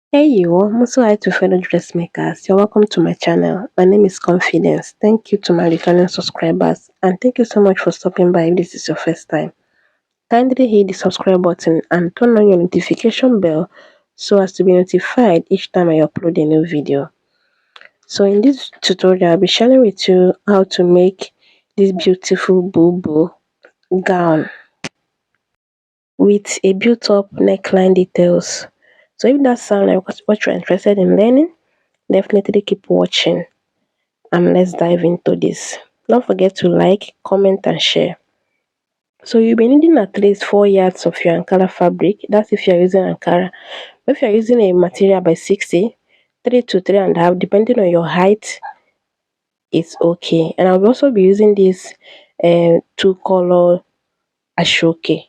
Hey you, I'm also hi to fellow dressmakers. You're welcome to my channel. My name is Confidence. Thank you to my returning subscribers and thank you so much for stopping by if this is your first time. Kindly hit the subscribe button and turn on your notification bell so as to be notified each time I upload a new video. So in this tutorial, I'll be sharing with you how to make this beautiful Bubu gown with a built-up neckline details. So if that sounds like what you're interested in learning, definitely keep watching and let's dive into this. Don't forget to like, comment, and share. So you'll be needing at least 4 yards of your Ankara fabric. That's if you're using Ankara. But if you're using a material by 60, 3 to 3.5, depending on your height, it's okay. And I'll also be using this two color ashoke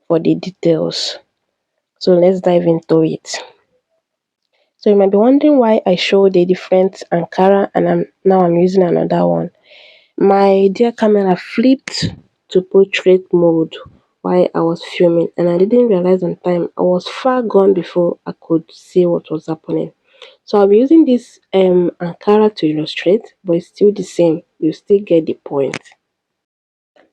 for the details. So let's dive into it. So you might be wondering why I showed a different Ankara and now I'm using another one. My dear camera flipped to portrait mode while I was filming and I didn't realize on time. I was far gone before I could see what was happening. So I'll be using this Ankara to illustrate, but it's still the same. You still get the point.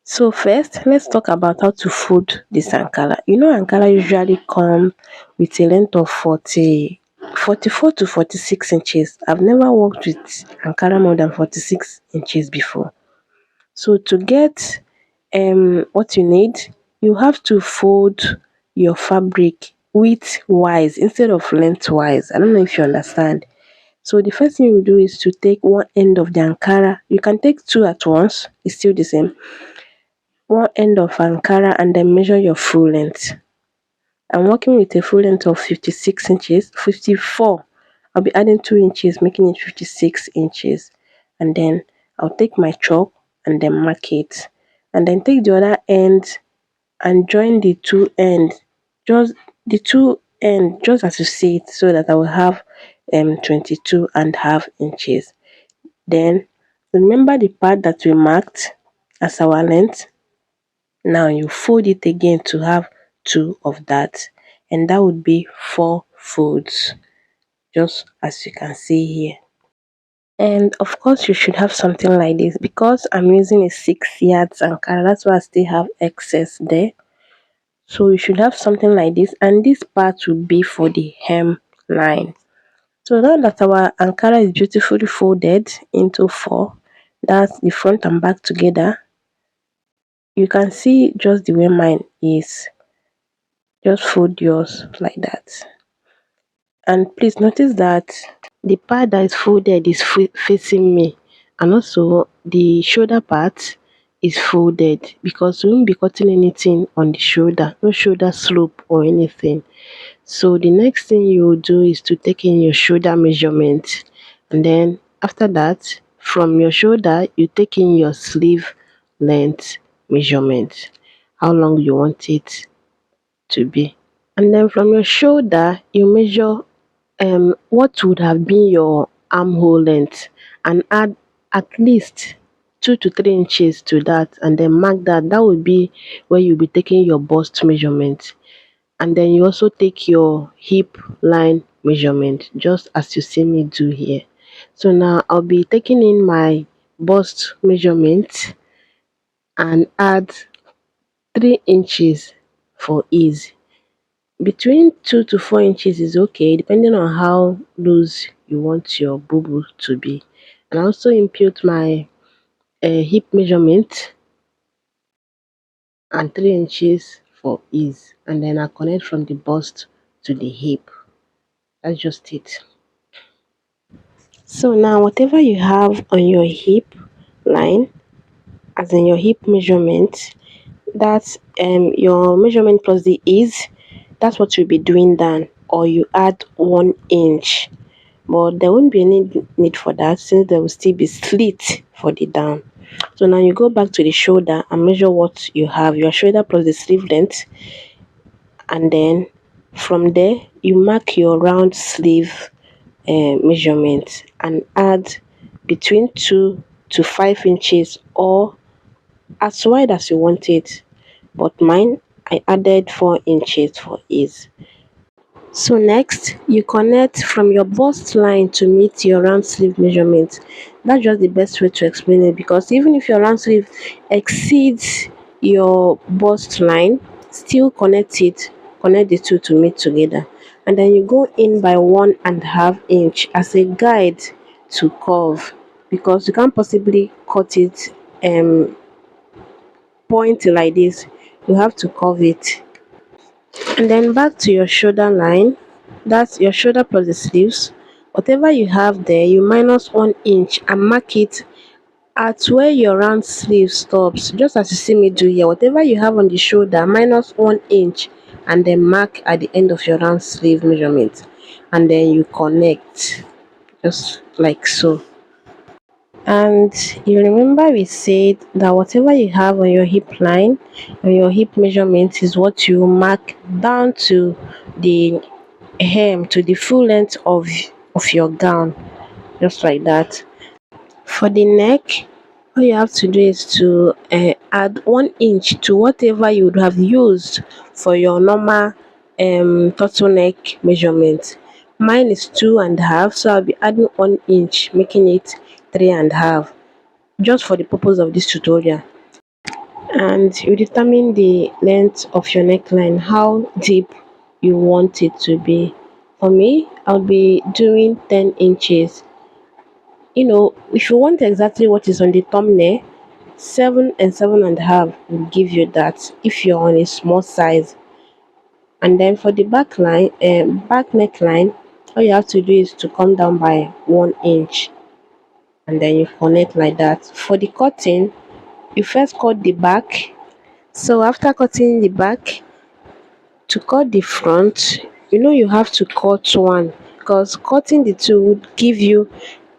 So first, let's talk about how to fold this Ankara. You know Ankara usually come with a length of 44 to 46 inches. I've never worked with Ankara more than 46 inches before. So to get what you need, you have to fold your fabric widthwise instead of lengthwise. I don't know if you understand. So the first thing you do is to take one end of the Ankara. You can take two at once, it's still the same. One end of Ankara and then measure your full length. I'm working with a full length of 56 inches, 54. I'll be adding 2 inches, making it 56 inches. And then I'll take my chalk and then mark it. And then take the other end and join the two ends. Just the two end, just as you see it, so that I will have 22.5 inches. Then remember the part that we marked as our length. Now you fold it again to have two of that, and that would be 4 folds, just as you can see here. And of course, you should have something like this because I'm using a 6 yards Ankara. That's why I still have excess there. So you should have something like this, and this part will be for the hem line. So now that our Ankara is beautifully folded into 4, that's the front and back together. You can see just the way mine is. Just fold yours like that. And please notice that the part that is folded is facing me, and also the shoulder part is folded because we won't be cutting anything on the shoulder, no shoulder slope or anything. So the next thing you will do is to take in your shoulder measurement, and then after that, from your shoulder you take in your sleeve length measurement, how long you want it to be. And then from your shoulder you measure what would have been your armhole length and add at least 2 to 3 inches to that, and then mark that. That would be where you'll be taking your bust measurement. And then you also take your hip line measurement, just as you see me do here. So now I'll be taking in my bust measurement and add 3 inches for ease. Between 2 to 4 inches is okay, depending on how loose you want your bubu to be. And I also impute my hip measurement and 3 inches for ease. And then I connect from the bust to the hip. That's just it. So now whatever you have on your hip line, as in your hip measurement, that's your measurement plus the ease, that's what you'll be doing then, or you add 1 inch. But there won't be any need for that since there will still be slit for the down. So now you go back to the shoulder and measure what you have, your shoulder plus the sleeve length, and then from there you mark your round sleeve measurement and add between 2 to 5 inches or as wide as you want it, but mine I added 4 inches for ease. So next, you connect from your bust line to meet your round sleeve measurement. That's just the best way to explain it, because even if your round sleeve exceeds your bust line, still connect the two to meet together. And then you go in by 1.5 inch as a guide to curve, because you can't possibly cut it point like this. You have to curve it. And then back to your shoulder line, that's your shoulder plus the sleeves. Whatever you have there, you minus 1 inch and mark it at where your round sleeve stops, just as you see me do here. Whatever you have on the shoulder, minus 1 inch, and then mark at the end of your round sleeve measurement, and then you connect just like so. And you remember we said that whatever you have on your hip line, on your hip measurement, is what you mark down to the hem, to the full length of your gown, just like that. For the neck, all you have to do is to add 1 inch to whatever you would have used for your normal turtleneck measurement. Mine is 2.5, so I'll be adding 1 inch, making it 3.5, just for the purpose of this tutorial. And you determine the length of your neckline, how deep you want it to be. For me, I'll be doing 10 inches. If you want exactly what is on the thumbnail, 7 and 7.5 will give you that if you're on a small size. And then for the back neckline, all you have to do is to come down by 1 inch, and then you connect like that. For the cutting, you first cut the back. So after cutting the back, to cut the front, you have to cut one, because cutting the two would give you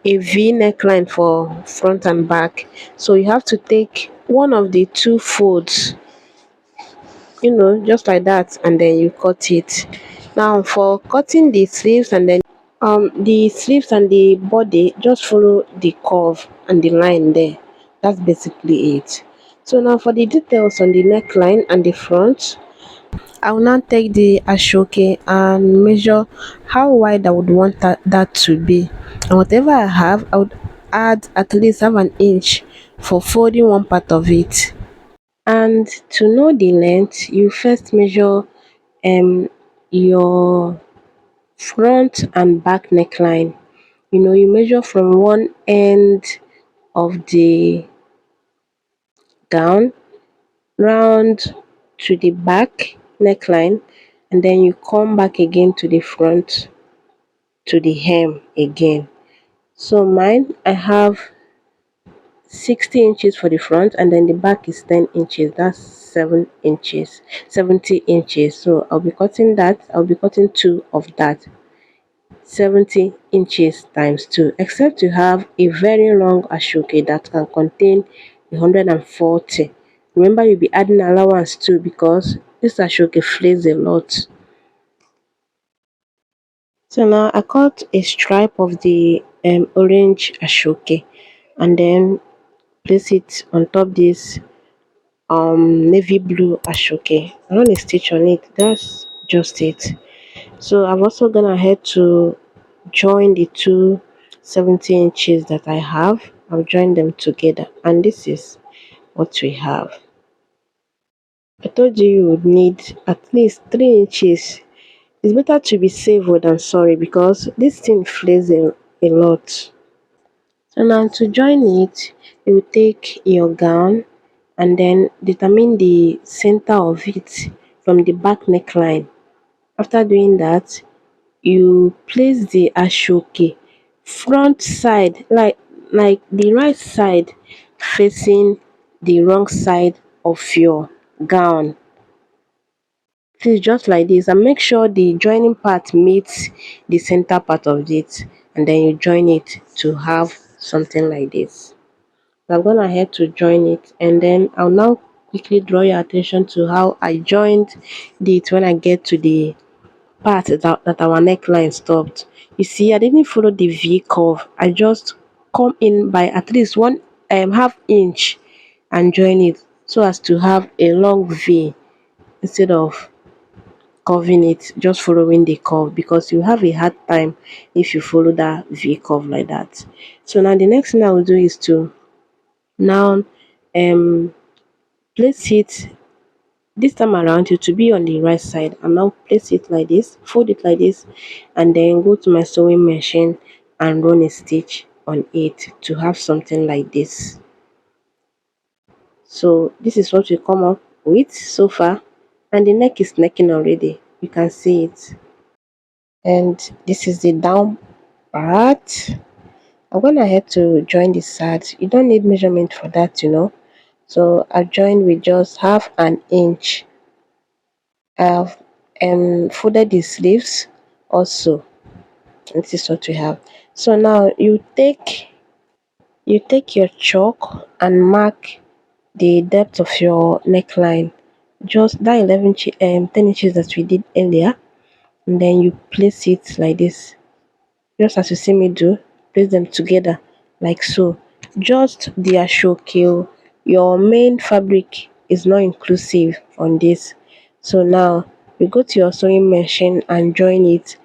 a V neckline for front and back. So you have to take one of the two folds, just like that, and then you cut it. Now for cutting the sleeves and the body, just follow the curve and the line there. That's basically it. So now for the details on the neckline and the front, I will now take the ashoke and measure how wide I would want that to be. And whatever I have, I would add at least half an inch for folding one part of it. And to know the length, you first measure your front and back neckline. You measure from one end of the gown round to the back neckline, and then you come back again to the front, to the hem again. So mine, I have 60 inches for the front, and then the back is 10 inches. That's 7 inches, 70 inches. So I'll be cutting two of that, 70 inches times 2, except you have a very long ashoke that can contain 140. Remember, you'll be adding allowance too, because this ashoke flays a lot. So now I cut a stripe of the orange ashoke, and then place it on top this navy blue ashoke. I run a stitch on it. That's just it. So I'm also gonna head to join the two 70 inches that I have. I'll join them together, and this is what we have. I told you would need at least 3 inches. It's better to be safe than sorry, because this thing flays a lot. So now to join it, you will take your gown and then determine the center of it from the back neckline. After doing that, you place the ashoke front side, like the right side facing the wrong side of your gown. Please, just like this, and make sure the joining part meets the center part of it, and then you join it to have something like this. So I'm gonna head to join it, and then I'll now quickly draw your attention to how I joined it when I get to the part that our neckline stopped. You see, I didn't follow the V curve. I just come in by at least one half inch and join it, so as to have a long V instead of curving it, just following the curve, because you have a hard time if you follow that V curve like that. So now the next thing I will do is to now um place it this time around, it will be on the right side, and now place it like this, fold it like this, and then go to my sewing machine and run a stitch on it to have something like this. So this is what we come up with so far, and the neck is necking already, you can see it. And this is the down part. I'm gonna head to join the sides. You don't need measurement for that, so I joined with just half an inch. I've folded the sleeves also. This is what we have. So now you take your chalk and mark the depth of your neckline, just that 10 inches that we did earlier, and then you place it like this, just as you see me do. Place them together like so. Just the ashoke, your main fabric is not inclusive on this. So now you go to your sewing machine and join it.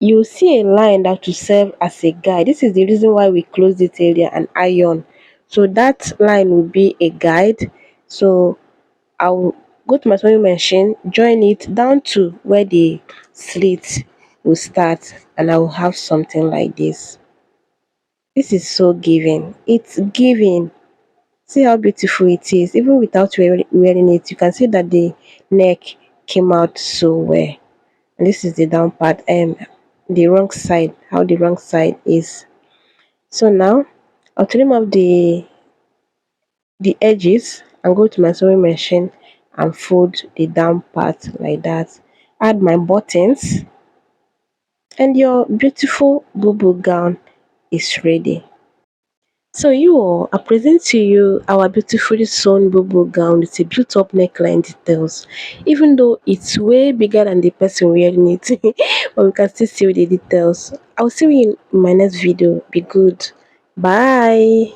You see a line that will serve as a guide. This is the reason why we closed it earlier and iron. So that line will be a guide. So I'll go to my sewing machine, join it down to where the slit will start, and I will have something like this. This is so giving. It's giving. See how beautiful it is. Even without wearing it, you can see that the neck came out so well. And this is the down part, the wrong side, how the wrong side is. So now I'll trim off the edges and go to my sewing machine and fold the down part like that. Add my buttons, and your beautiful Bubu gown is ready. So you all, I present to you our beautifully sewn Bubu gown with a built up neckline details. Even though it's way bigger than the person wearing it, but we can still see the details. I'll see you in my next video. Be good. Bye.